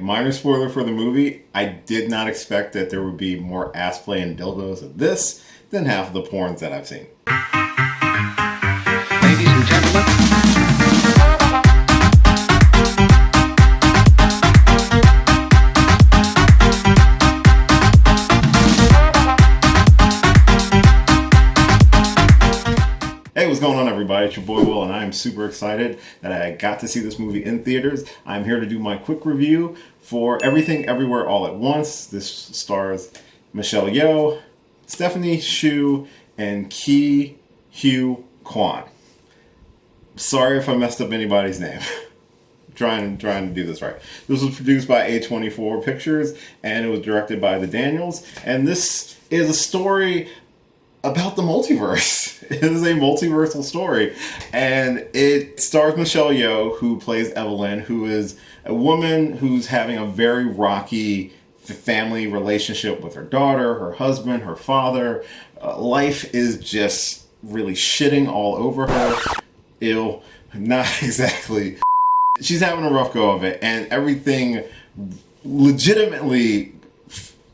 minor spoiler for the movie. I did not expect that there would be more ass play and dildos of this than half of the porns that I've seen. Ladies and gentlemen. Hey, what's going on, everybody? It's your boy Will, and I am super excited that I got to see this movie in theaters. I'm here to do my quick review for Everything Everywhere All at Once. This stars Michelle Yeoh, Stephanie Hsu, and Ki Hugh Kwan. Sorry if I messed up anybody's name. trying to do this right. This was produced by A24 Pictures, and it was directed by the Daniels. And this is a story about the multiverse. It is a multiversal story, and it stars Michelle Yeoh, who plays Evelyn, who is a woman who's having a very rocky family relationship with her daughter, her husband, her father. Life is just really shitting all over her. Ew, not exactly. She's having a rough go of it, and everything legitimately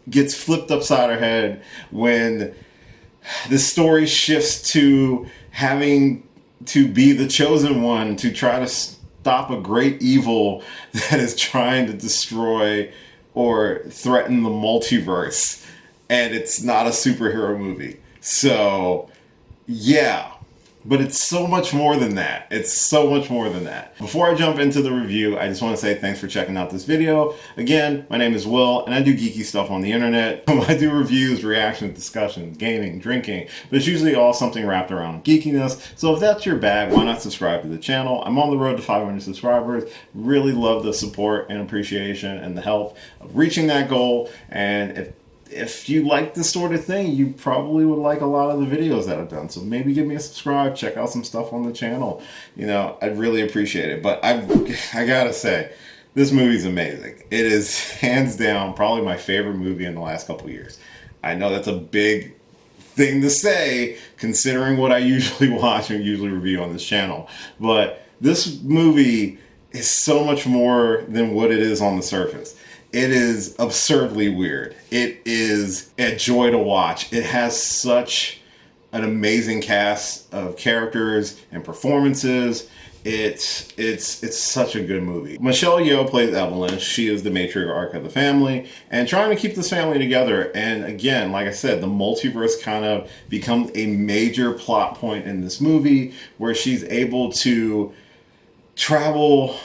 gets flipped upside her head when the story shifts to having to be the chosen one to try to stop a great evil that is trying to destroy or threaten the multiverse. And it's not a superhero movie. So, yeah. But it's so much more than that. It's so much more than that. Before I jump into the review, I just want to say thanks for checking out this video. Again, my name is Will, and I do geeky stuff on the internet. I do reviews, reactions, discussions, gaming, drinking, but it's usually all something wrapped around geekiness. So if that's your bag, why not subscribe to the channel? I'm on the road to 500 subscribers. Really love the support and appreciation and the help of reaching that goal. And if you like this sort of thing, you probably would like a lot of the videos that I've done. So maybe give me a subscribe, check out some stuff on the channel. You know, I'd really appreciate it. But I gotta say, this movie's amazing. It is hands down probably my favorite movie in the last couple of years. I know that's a big thing to say, considering what I usually watch and usually review on this channel. But this movie is so much more than what it is on the surface. It is absurdly weird. It is a joy to watch. It has such an amazing cast of characters and performances. It's such a good movie. Michelle Yeoh plays Evelyn. She is the matriarch of the family and trying to keep this family together. And again, like I said, the multiverse kind of becomes a major plot point in this movie where she's able to travel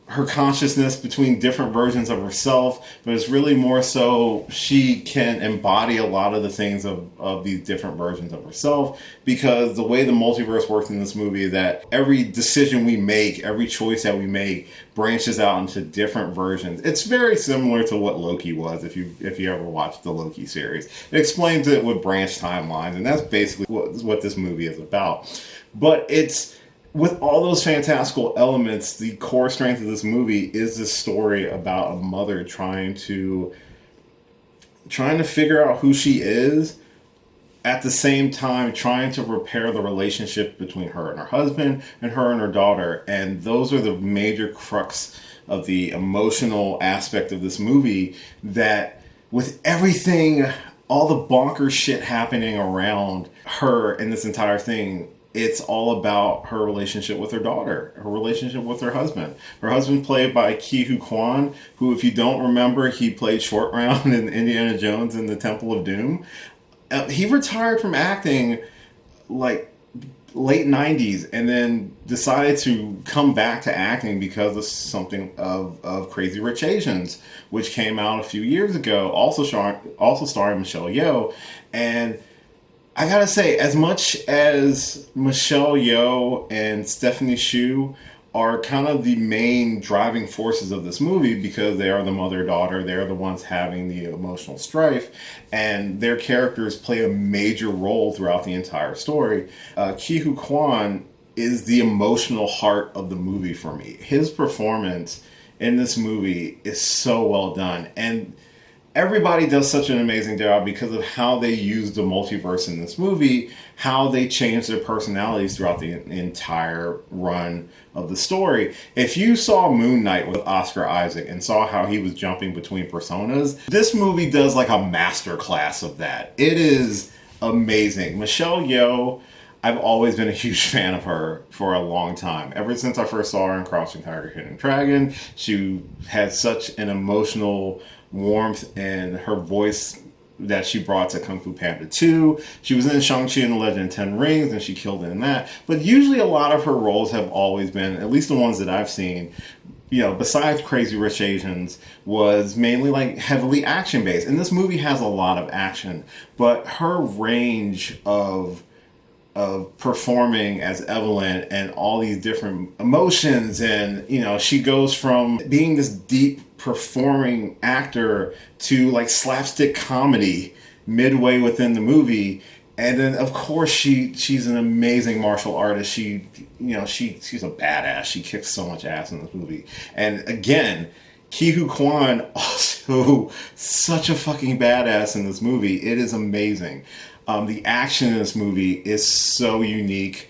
her consciousness between different versions of herself, but it's really more so she can embody a lot of the things of these different versions of herself, because the way the multiverse works in this movie is that every decision we make, every choice that we make branches out into different versions. It's very similar to what Loki was, if you ever watched the Loki series. It explains it with branch timelines, and that's basically what this movie is about. But it's with all those fantastical elements, the core strength of this movie is this story about a mother trying to figure out who she is, at the same time trying to repair the relationship between her and her husband and her and her daughter. And those are the major crux of the emotional aspect of this movie, that with everything, all the bonkers shit happening around her in this entire thing, it's all about her relationship with her daughter, her relationship with her husband. Her husband played by Ki Hugh Kwan, who, if you don't remember, he played Short Round in Indiana Jones and the Temple of Doom. He retired from acting like late 90s and then decided to come back to acting because of something of Crazy Rich Asians, which came out a few years ago, also starring Michelle Yeoh. And I gotta say, as much as Michelle Yeoh and Stephanie Hsu are kind of the main driving forces of this movie, because they are the mother-daughter, they're the ones having the emotional strife, and their characters play a major role throughout the entire story, Ki Hugh Kwan is the emotional heart of the movie for me. His performance in this movie is so well done, and everybody does such an amazing job because of how they use the multiverse in this movie, how they change their personalities throughout the entire run of the story. If you saw Moon Knight with Oscar Isaac and saw how he was jumping between personas, this movie does like a masterclass of that. It is amazing. Michelle Yeoh, I've always been a huge fan of her for a long time. Ever since I first saw her in Crouching Tiger, Hidden Dragon, she had such an emotional warmth in her voice that she brought to Kung Fu Panda 2. She was in Shang-Chi and the Legend of Ten Rings, and she killed it in that. But usually a lot of her roles have always been, at least the ones that I've seen, you know, besides Crazy Rich Asians, was mainly like heavily action based. And this movie has a lot of action, but her range of performing as Evelyn and all these different emotions, and you know, she goes from being this deep performing actor to like slapstick comedy midway within the movie. And then of course she's an amazing martial artist. She's a badass. She kicks so much ass in this movie. And again, Ke Huy Quan, also such a fucking badass in this movie. It is amazing. The action in this movie is so unique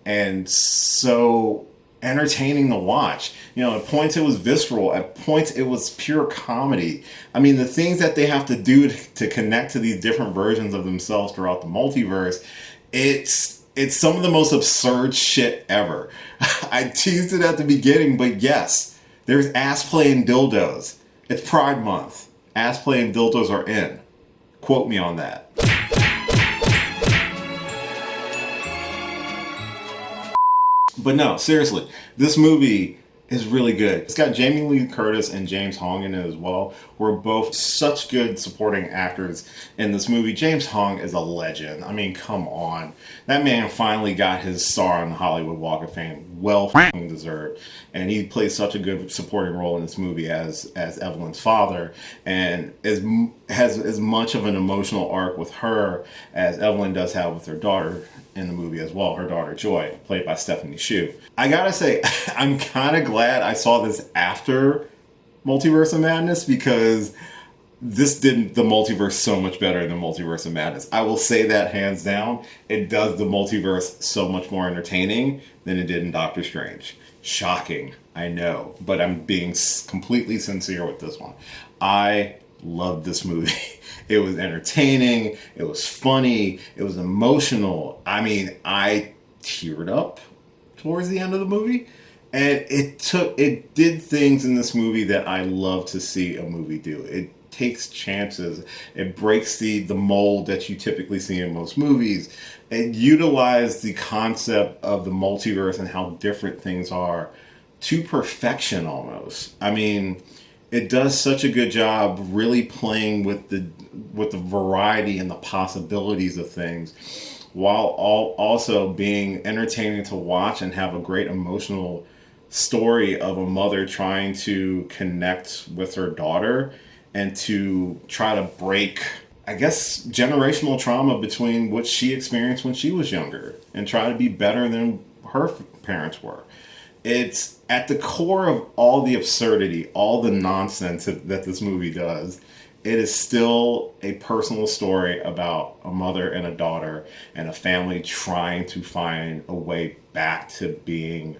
and so entertaining to watch. You know, at points it was visceral, at points it was pure comedy. I mean, the things that they have to do to connect to these different versions of themselves throughout the multiverse, it's some of the most absurd shit ever. I teased it at the beginning, but yes, there's ass play and dildos. It's Pride Month. Ass play and dildos are in. Quote me on that. But no, seriously, this movie is really good. It's got Jamie Lee Curtis and James Hong in it as well. We're both such good supporting actors in this movie. James Hong is a legend. I mean, come on. That man finally got his star on the Hollywood Walk of Fame. Well fucking deserved. And he plays such a good supporting role in this movie as Evelyn's father, and has as much of an emotional arc with her as Evelyn does have with her daughter in the movie as well. Her daughter Joy, played by Stephanie Hsu. I gotta say, I'm kind of glad I saw this after Multiverse of Madness, because this did the multiverse so much better than Multiverse of Madness. I will say that hands down. It does the multiverse so much more entertaining than it did in Doctor Strange. Shocking, I know, but I'm being completely sincere with this one. I loved this movie. It was entertaining, it was funny, it was emotional. I mean, I teared up towards the end of the movie, and it did things in this movie that I love to see a movie do. It takes chances. It breaks the mold that you typically see in most movies. It utilized the concept of the multiverse and how different things are to perfection almost. I mean, it does such a good job really playing with the variety and the possibilities of things, while also being entertaining to watch and have a great emotional story of a mother trying to connect with her daughter and to try to break, I guess, generational trauma between what she experienced when she was younger and try to be better than her parents were. It's at the core of all the absurdity, all the nonsense that this movie does. It is still a personal story about a mother and a daughter and a family trying to find a way back to being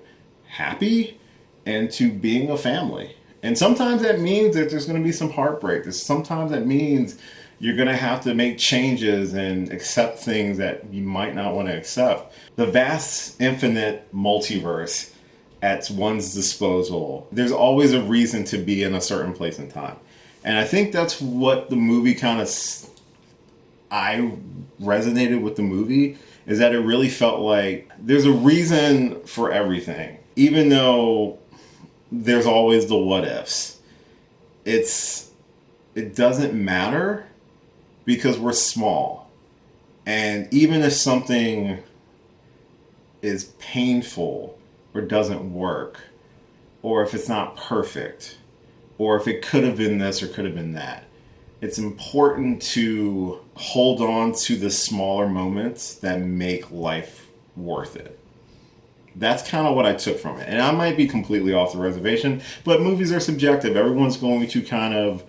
happy and to being a family. And sometimes that means that there's going to be some heartbreak. Sometimes that means you're going to have to make changes and accept things that you might not want to accept. The vast, infinite multiverse at one's disposal, there's always a reason to be in a certain place in time. And I think that's what the movie I resonated with the movie, is that it really felt like there's a reason for everything. Even though there's always the what ifs. It doesn't matter because we're small. And even if something is painful or doesn't work, or if it's not perfect, or if it could have been this or could have been that, it's important to hold on to the smaller moments that make life worth it. That's kind of what I took from it. And I might be completely off the reservation, but movies are subjective. Everyone's going to kind of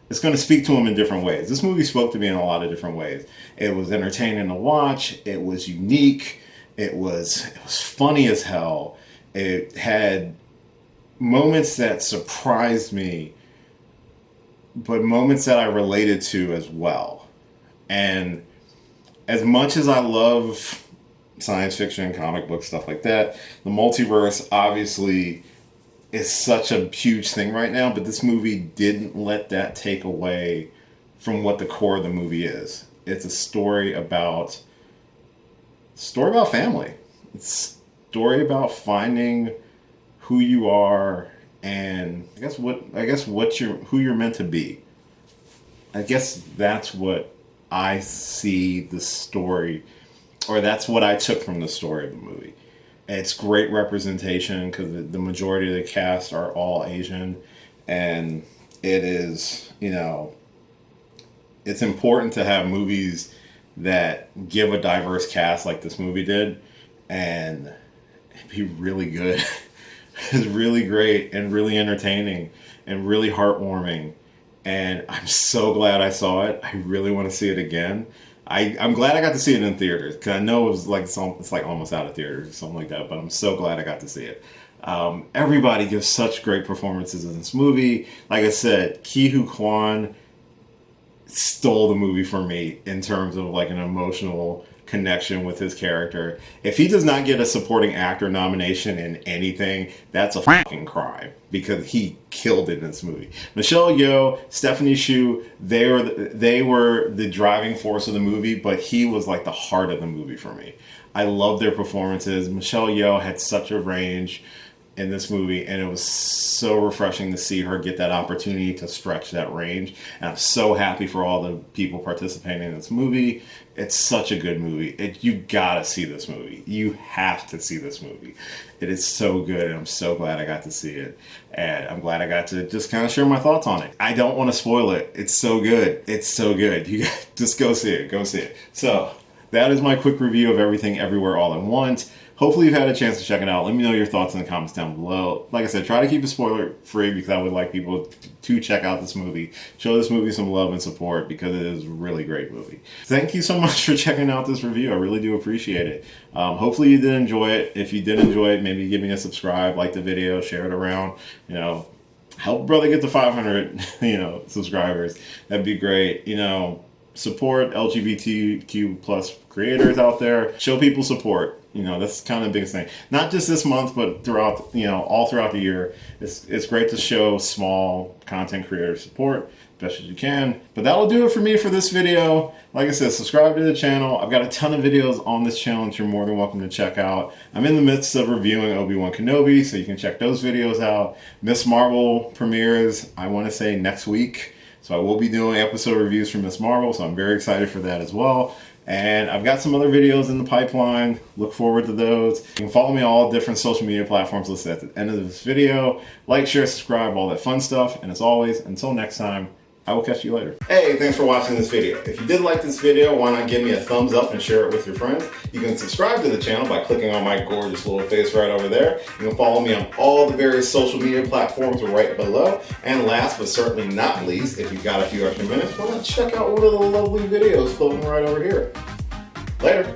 it's going to speak to him in different ways. This movie spoke to me in a lot of different ways. It was entertaining to watch. It was unique. It was funny as hell. It had moments that surprised me, but moments that I related to as well. And as much as I love science fiction, comic book stuff like that, the multiverse obviously is such a huge thing right now, but this movie didn't let that take away from what the core of the movie is. It's a story about family. It's a story about finding who you are and who you're meant to be. I guess that's what I see the story, or that's what I took from the story of the movie. It's great representation because the majority of the cast are all Asian, and it is, it's important to have movies that give a diverse cast like this movie did, and it'd be really good. It's really great and really entertaining and really heartwarming, and I'm so glad I saw it. I really want to see it again. I'm glad I got to see it in theaters, because I know it's like almost out of theaters or something like that, but I'm so glad I got to see it. Everybody gives such great performances in this movie. Like I said, Ke Huy Quan stole the movie for me in terms of like an emotional connection with his character. If he does not get a supporting actor nomination in anything, that's a fucking crime, because he killed it in this movie. Michelle Yeoh, Stephanie Hsu, they were the driving force of the movie, but he was like the heart of the movie for me. I love their performances. Michelle Yeoh had such a range in this movie, and it was so refreshing to see her get that opportunity to stretch that range. And I'm so happy for all the people participating in this movie. It's such a good movie. You gotta see this movie. You have to see this movie. It is so good, and I'm so glad I got to see it. And I'm glad I got to just kind of share my thoughts on it. I don't want to spoil it. It's so good. It's so good. You just go see it. Go see it. So that is my quick review of Everything Everywhere All at Once. Hopefully you've had a chance to check it out. Let me know your thoughts in the comments down below. Like I said, try to keep it spoiler free, because I would like people to check out this movie. Show this movie some love and support, because it is a really great movie. Thank you so much for checking out this review. I really do appreciate it. Hopefully you did enjoy it. If you did enjoy it, maybe give me a subscribe, like the video, share it around. Help brother get to 500 subscribers. That'd be great. Support LGBTQ plus creators out there. Show people support. That's kind of the biggest thing. Not just this month, but throughout, all throughout the year. It's great to show small content creator support, best as you can. But that will do it for me for this video. Like I said, subscribe to the channel. I've got a ton of videos on this channel that you're more than welcome to check out. I'm in the midst of reviewing Obi-Wan Kenobi, so you can check those videos out. Miss Marvel premieres, I want to say, next week. So I will be doing episode reviews for Miss Marvel, so I'm very excited for that as well. And I've got some other videos in the pipeline. Look forward to those. You can follow me on all different social media platforms listed at the end of this video. Like, share, subscribe, all that fun stuff. And as always, until next time, I will catch you later. Hey, thanks for watching this video. If you did like this video, why not give me a thumbs up and share it with your friends? You can subscribe to the channel by clicking on my gorgeous little face right over there. You can follow me on all the various social media platforms right below. And last but certainly not least, if you've got a few extra minutes, why not check out one of the lovely videos floating right over here. Later.